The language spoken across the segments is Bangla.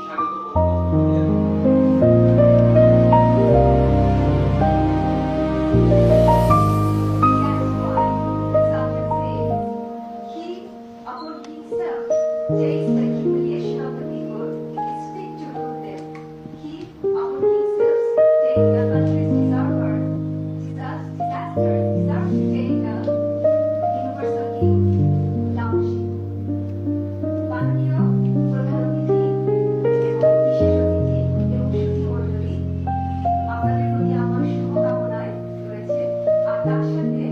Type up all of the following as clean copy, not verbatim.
স্বাগত বক্তব্য Takes the humiliation of the people, his feet to rule them. He, our himself, take the country's disaster, deserves to take the universal king, Laoshi. মাননীয় প্রধান অতিথি এবং বিশেষ অতিথি এবং সুধীমণ্ডলী, আপনাদের প্রতি আমার শুভকামনায় রয়েছে। আর তার সাথে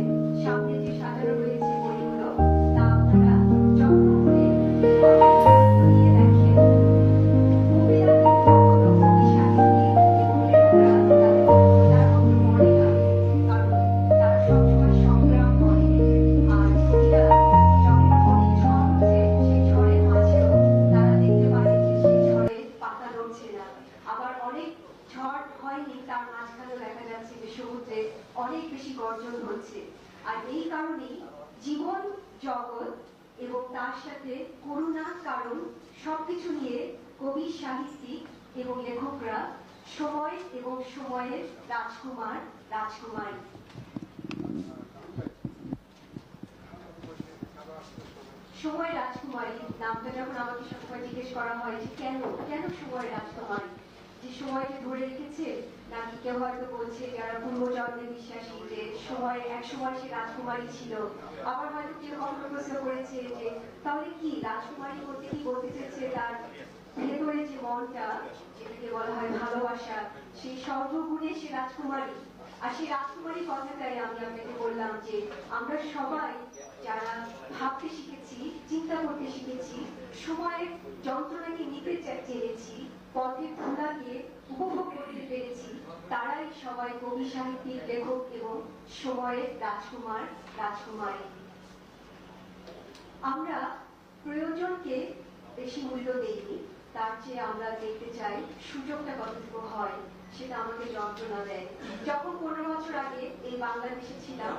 সামনে যে সাজানো রয়েছে বইগুলো তা আপনারা যত্ন করে নিয়ে দেখেন। কবিরা কিন্তু কখনো কবি সাহিত্যিক এবং লেখকরা তার মতো মনে না, কারণ তারা সবসময় সংগ্রাম করে। আর কবিরা যখন অনেক ঝড় ওঠে, সেই ঝড়ের মাঝেও তারা দেখতে পারে যে সেই ঝড়ে পাতা নড়ছে না। আবার অনেক ঝড় হয়নি, তার মাঝখানেও দেখা যাচ্ছে যে সমুদ্রে অনেক বেশি গর্জন হচ্ছে। আর এই কারণেই জীবন জগৎ এবং তার সাথে করুণা কারণ সবকিছু নিয়ে কবি সাহিত্যিক এবং লেখকরা সময় এবং সময়ের রাজকুমার রাজকুমারী। সময় রাজকুমারী নামটা যখন আমাকে সবসময় জিজ্ঞেস করা হয় যে কেন কেন সময় রাজকুমারী, যে সময়কে ধরে রেখেছে, নাকি কেউ হয়তো বলছে যারা পূর্বজন্মে বিশ্বাসী যে সময় এক সময় সে রাজকুমারী ছিল। আবার হয়তো কেউ কখনো প্রশ্ন করেছে যে তাহলে কি রাজকুমারী বলতে কি বলতে চেয়েছে তার ভেতরে যে মনটা, যেটাকে বলা হয় ভালোবাসা, সেই সর্বগুণে সে রাজকুমারী। আর সেই রাজকুমারী কথাটাই আমি আপনাকে বললাম যে আমরা সবাই যারা ভাবতে শিখেছি, চিন্তা করতে শিখেছি, সময়ের যন্ত্রণাকে নিতে জেনেছি, পথের ধুলাকে উপভোগ করতে পেরেছি, তারাই সবাই কবি সাহিত্যিক লেখক এবং সময়ের রাজকুমার রাজকুমারী। আমরা প্রয়োজনকে বেশি মূল্য দেইনি, তার চেয়ে আমরা দেখতে চাই সুযোগটা কতটুকু হয়, সেটা আমাকে যন্ত্রণা দেয়। যখন 15 বছর আগে এই বাংলাদেশে ছিলাম,